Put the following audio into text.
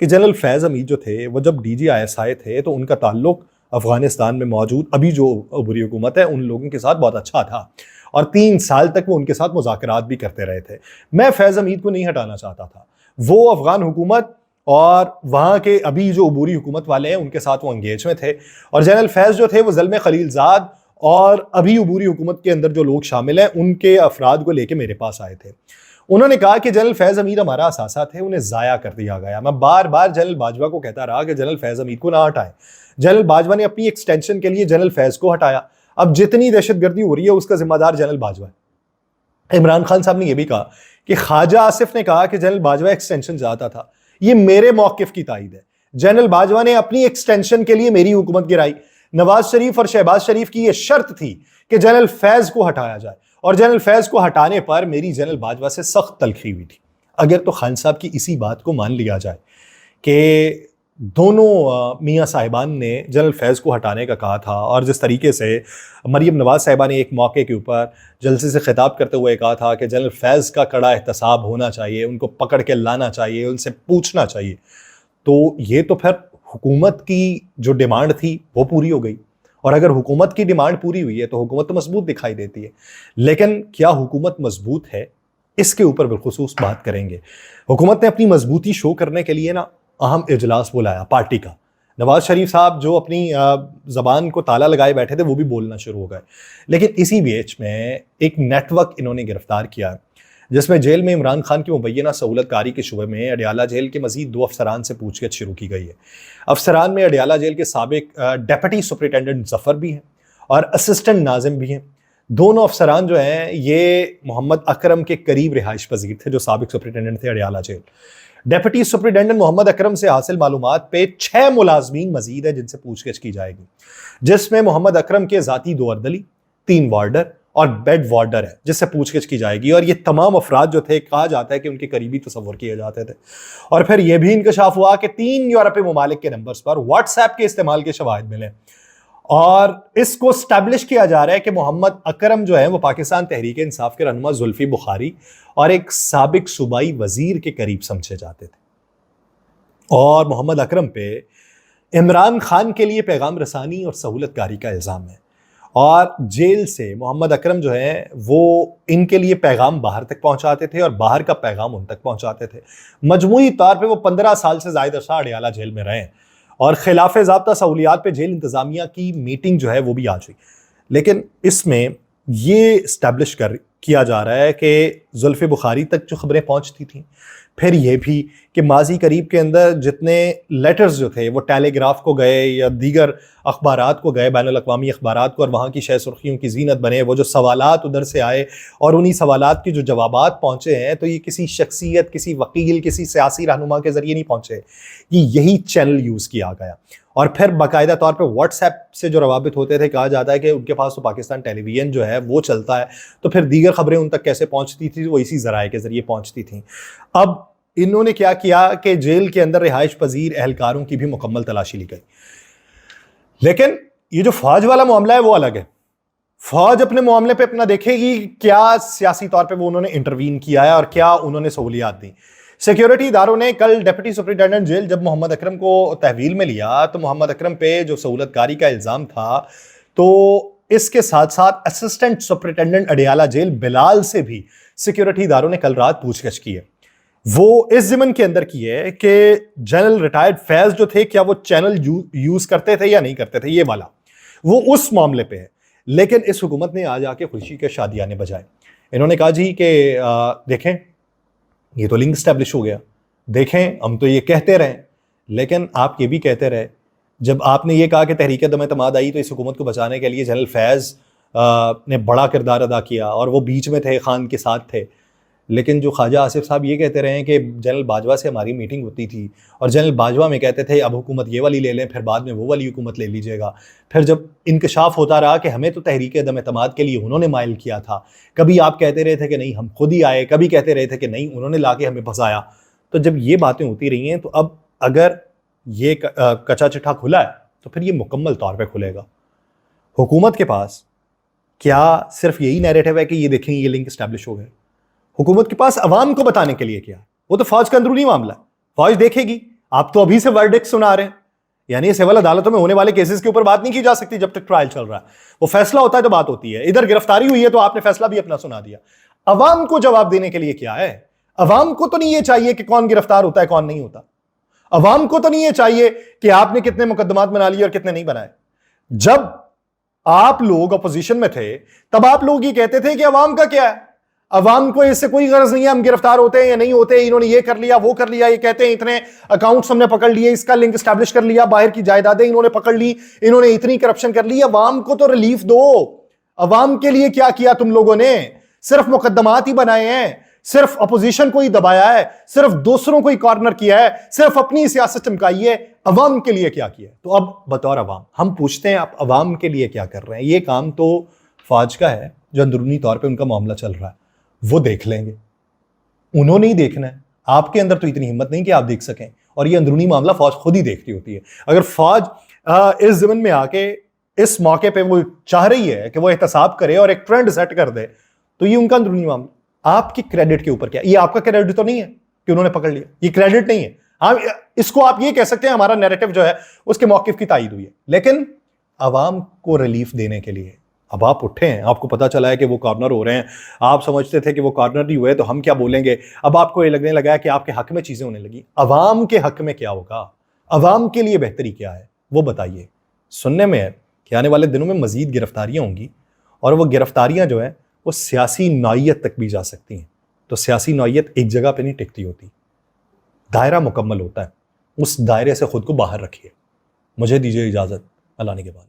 کہ جنرل فیض حمید جو تھے وہ جب DGISI تھے تو ان کا تعلق افغانستان میں موجود ابھی جو عبوری حکومت ہے ان لوگوں کے ساتھ بہت اچھا تھا، اور 3 سال تک وہ ان کے ساتھ مذاکرات بھی کرتے رہے تھے۔ میں فیض حمید کو نہیں ہٹانا چاہتا تھا، وہ افغان حکومت اور وہاں کے ابھی جو عبوری حکومت والے ہیں ان کے ساتھ وہ انگیج میں تھے، اور جنرل فیض جو تھے وہ زلمے خلیل زاد اور ابھی عبوری حکومت کے اندر جو لوگ شامل ہیں ان کے افراد کو لے کے میرے پاس آئے تھے۔ انہوں نے کہا کہ جنرل فیض حمید ہمارا اثاثہ تھے، انہیں ضائع کر دیا گیا۔ میں بار بار جنرل باجوہ کو کہتا رہا کہ جنرل فیض حمید کو نہ ہٹائیں۔ جنرل باجوہ نے اپنی ایکسٹینشن کے لیے جنرل فیض کو ہٹایا۔ اب جتنی دہشت گردی ہو رہی ہے اس کا ذمہ دار جنرل باجوہ ہے۔ عمران خان صاحب نے یہ بھی کہا کہ خواجہ آصف نے کہا کہ جنرل باجوہ ایکسٹینشن چاہتا تھا، یہ میرے موقف کی تائید ہے۔ جنرل باجوہ نے اپنی ایکسٹینشن کے لیے میری حکومت گرائی۔ نواز شریف اور شہباز شریف کی یہ شرط تھی کہ جنرل فیض کو ہٹایا جائے، اور جنرل فیض کو ہٹانے پر میری جنرل باجوہ سے سخت تلخی ہوئی تھی۔ اگر تو خان صاحب کی اسی بات کو مان لیا جائے کہ دونوں میاں صاحبان نے جنرل فیض کو ہٹانے کا کہا تھا، اور جس طریقے سے مریم نواز صاحبہ نے ایک موقع کے اوپر جلسے سے خطاب کرتے ہوئے کہا تھا کہ جنرل فیض کا کڑا احتساب ہونا چاہیے، ان کو پکڑ کے لانا چاہیے، ان سے پوچھنا چاہیے، تو یہ تو پھر حکومت کی جو ڈیمانڈ تھی وہ پوری ہو گئی۔ اور اگر حکومت کی ڈیمانڈ پوری ہوئی ہے تو حکومت تو مضبوط دکھائی دیتی ہے، لیکن کیا حکومت مضبوط ہے، اس کے اوپر بالخصوص بات کریں گے۔ حکومت نے اپنی مضبوطی شو کرنے کے لیے نا اہم اجلاس بلایا پارٹی کا۔ نواز شریف صاحب جو اپنی زبان کو تالا لگائے بیٹھے تھے وہ بھی بولنا شروع ہو گئے، لیکن اسی بیچ میں ایک نیٹ ورک انہوں نے گرفتار کیا جس میں جیل میں عمران خان کی مبینہ سہولت کاری کے شعبے میں اڈیالہ جیل کے مزید 2 افسران سے پوچھ گچھ شروع کی گئی ہے۔ افسران میں اڈیالہ جیل کے سابق ڈیپٹی سپرنٹینڈنٹ ظفر بھی ہیں اور اسسٹنٹ ناظم بھی ہیں۔ دونوں افسران جو ہیں یہ محمد اکرم کے قریب رہائش پذیر تھے جو سابق سپرنٹینڈنٹ تھے اڈیالہ جیل۔ ڈیپٹی سپرنٹینڈنٹ محمد اکرم سے حاصل معلومات پہ 6 ملازمین مزید ہیں جن سے پوچھ گچھ کی جائے گی، جس میں محمد اکرم کے ذاتی 2 اردلی، 3 وارڈر اور بیڈ وارڈر ہے جس سے پوچھ گچھ کی جائے گی، اور یہ تمام افراد جو تھے کہا جاتا ہے کہ ان کے قریبی تصور کیے جاتے تھے۔ اور پھر یہ بھی انکشاف ہوا کہ 3 یورپی ممالک کے نمبرز پر واٹس ایپ کے استعمال کے شواہد ملے، اور اس کو اسٹیبلش کیا جا رہا ہے کہ محمد اکرم جو ہے وہ پاکستان تحریک انصاف کے رہنما زلفی بخاری اور ایک سابق صوبائی وزیر کے قریب سمجھے جاتے تھے، اور محمد اکرم پہ عمران خان کے لیے پیغام رسانی اور سہولت کاری کا الزام ہے، اور جیل سے محمد اکرم جو ہیں وہ ان کے لیے پیغام باہر تک پہنچاتے تھے اور باہر کا پیغام ان تک پہنچاتے تھے۔ مجموعی طور پہ وہ 15 سال سے زائد عرصہ اڈیالہ جیل میں رہے ہیں، اور خلاف ضابطہ سہولیات پہ جیل انتظامیہ کی میٹنگ جو ہے وہ بھی آج ہوئی، لیکن اس میں یہ اسٹیبلش کیا جا رہا ہے کہ زلفی بخاری تک جو خبریں پہنچتی تھیں، پھر یہ بھی کہ ماضی قریب کے اندر جتنے لیٹرز جو تھے وہ ٹیلی گراف کو گئے یا دیگر اخبارات کو گئے، بین الاقوامی اخبارات کو، اور وہاں کی شہ سرخیوں کی زینت بنے، وہ جو سوالات ادھر سے آئے اور انہی سوالات کی جو جوابات پہنچے ہیں تو یہ کسی شخصیت، کسی وکیل، کسی سیاسی رہنما کے ذریعے نہیں پہنچے، یہی چینل یوز کیا گیا۔ اور پھر باقاعدہ طور پہ واٹس ایپ سے جو روابط ہوتے تھے، کہا جاتا ہے کہ ان کے پاس تو پاکستان ٹیلی ویژن جو ہے وہ چلتا ہے، تو پھر دیگر خبریں ان تک کیسے پہنچتی تھی؟ وہ اسی ذرائع کے ذریعے پہنچتی تھیں۔ اب انہوں نے کیا کیا کہ جیل کے اندر رہائش پذیر اہلکاروں کی بھی مکمل تلاشی لی گئی، لیکن یہ جو فوج والا معاملہ ہے وہ الگ ہے۔ فوج اپنے معاملے پہ اپنا دیکھے گی، کیا سیاسی طور پہ وہ انہوں نے انٹروین کیا ہے اور کیا انہوں نے سہولیات دی۔ سیکیورٹی اداروں نے کل ڈیپٹی سپرنٹینڈنٹ جیل جب محمد اکرم کو تحویل میں لیا تو محمد اکرم پہ جو سہولت کاری کا الزام تھا، تو اس کے ساتھ ساتھ اسسٹنٹ سپرنٹینڈنٹ اڈیالہ جیل بلال سے بھی سیکیورٹی اداروں نے کل رات پوچھ گچھ کی ہے۔ وہ اس ضمن کے اندر کی ہے کہ جنرل ریٹائرڈ فیض جو تھے کیا وہ چینل یوز کرتے تھے یا نہیں کرتے تھے، یہ والا وہ اس معاملے پہ ہے۔ لیکن اس حکومت نے آج آ کے خوشی کے شادیانے بجائے انہوں نے کہا جی کہ دیکھیں یہ تو لنک اسٹیبلش ہو گیا، دیکھیں ہم تو یہ کہتے رہے، لیکن آپ یہ بھی کہتے رہے جب آپ نے یہ کہا کہ تحریک عدم اعتماد آئی تو اس حکومت کو بچانے کے لیے جنرل فیض نے بڑا کردار ادا کیا اور وہ بیچ میں تھے، خان کے ساتھ تھے، لیکن جو خواجہ آصف صاحب یہ کہتے رہے ہیں کہ جنرل باجوہ سے ہماری میٹنگ ہوتی تھی اور جنرل باجوہ میں کہتے تھے اب حکومت یہ والی لے لیں، پھر بعد میں وہ والی حکومت لے لیجیے گا۔ پھر جب انکشاف ہوتا رہا کہ ہمیں تو تحریک عدم اعتماد کے لیے انہوں نے مائل کیا تھا، کبھی آپ کہتے رہے تھے کہ نہیں ہم خود ہی آئے، کبھی کہتے رہے تھے کہ نہیں انہوں نے لا کے ہمیں پھنسایا، تو جب یہ باتیں ہوتی رہی ہیں تو اب اگر یہ کچا چٹھا کھلا ہے تو پھر یہ مکمل طور پہ کھلے گا۔ حکومت کے پاس کیا صرف یہی نیریٹو ہے کہ یہ دیکھیں یہ لنک اسٹیبلش ہو گئے؟ حکومت کے پاس عوام کو بتانے کے لیے کیا ہے؟ وہ تو فوج کا اندرونی معاملہ ہے، فوج دیکھے گی آپ تو ابھی سے ورڈکٹ سنا رہے ہیں. یعنی سول عدالتوں میں ہونے والے کیسز کے اوپر بات نہیں کی جا سکتی جب تک ٹرائل چل رہا ہے. وہ فیصلہ ہوتا ہے تو بات ہوتی ہے. ادھر گرفتاری ہوئی ہے تو آپ نے فیصلہ بھی اپنا سنا دیا. عوام کو جواب دینے کے لیے کیا ہے؟ عوام کو تو نہیں یہ چاہیے کہ کون گرفتار ہوتا ہے کون نہیں ہوتا. عوام کو تو نہیں یہ چاہیے کہ آپ نے کتنے مقدمات بنا لیے اور کتنے نہیں بنائے. جب آپ لوگ اپوزیشن میں تھے تب آپ لوگ یہ کہتے تھے کہ عوام کا کیا ہے، عوام کو اس سے کوئی غرض نہیں ہے ہم گرفتار ہوتے ہیں یا نہیں ہوتے، انہوں نے یہ کر لیا وہ کر لیا، یہ کہتے ہیں اتنے اکاؤنٹس ہم نے پکڑ لیے، اس کا لنک اسٹیبلش کر لیا، باہر کی جائیدادیں انہوں نے پکڑ لی، انہوں نے اتنی کرپشن کر لی. عوام کو تو ریلیف دو. عوام کے لیے کیا کیا تم لوگوں نے؟ صرف مقدمات ہی بنائے ہیں، صرف اپوزیشن کو ہی دبایا ہے، صرف دوسروں کو ہی کارنر کیا ہے، صرف اپنی سیاست چمکائی ہے. عوام کے لیے کیا کیا؟ تو اب بطور عوام ہم پوچھتے ہیں آپ عوام کے لیے کیا کر رہے ہیں؟ یہ کام تو فوج کا ہے جو اندرونی طور پہ ان کا معاملہ چل رہا ہے، وہ دیکھ لیں گے. انہوں نے ہی دیکھنا ہے. آپ کے اندر تو اتنی ہمت نہیں کہ آپ دیکھ سکیں، اور یہ اندرونی معاملہ فوج خود ہی دیکھتی ہوتی ہے. اگر فوج اس زمین میں آ کے اس موقع پہ وہ چاہ رہی ہے کہ وہ احتساب کرے اور ایک ٹرینڈ سیٹ کر دے تو یہ ان کا اندرونی معاملہ. آپ کی کریڈٹ کے اوپر کیا؟ یہ آپ کا کریڈٹ تو نہیں ہے کہ انہوں نے پکڑ لیا، یہ کریڈٹ نہیں ہے. ہاں اس کو آپ یہ کہہ سکتے ہیں ہمارا نیریٹو جو ہے اس کے موقف کی تائید ہوئی ہے، لیکن عوام کو ریلیف دینے کے لیے اب آپ اٹھے ہیں، آپ کو پتا چلا ہے کہ وہ کارنر ہو رہے ہیں، آپ سمجھتے تھے کہ وہ کارنر نہیں ہوئے تو ہم کیا بولیں گے، اب آپ کو یہ لگنے لگا ہے کہ آپ کے حق میں چیزیں ہونے لگی. عوام کے حق میں کیا ہوگا؟ عوام کے لیے بہتری کیا ہے وہ بتائیے. سننے میں ہے کہ آنے والے دنوں میں مزید گرفتاریاں ہوں گی، اور وہ گرفتاریاں جو ہیں وہ سیاسی نوعیت تک بھی جا سکتی ہیں. تو سیاسی نوعیت ایک جگہ پہ نہیں ٹکتی ہوتی، دائرہ مکمل ہوتا ہے، اس دائرے سے خود کو باہر رکھیے. مجھے دیجیے اجازت، اللہ نے کے بعد.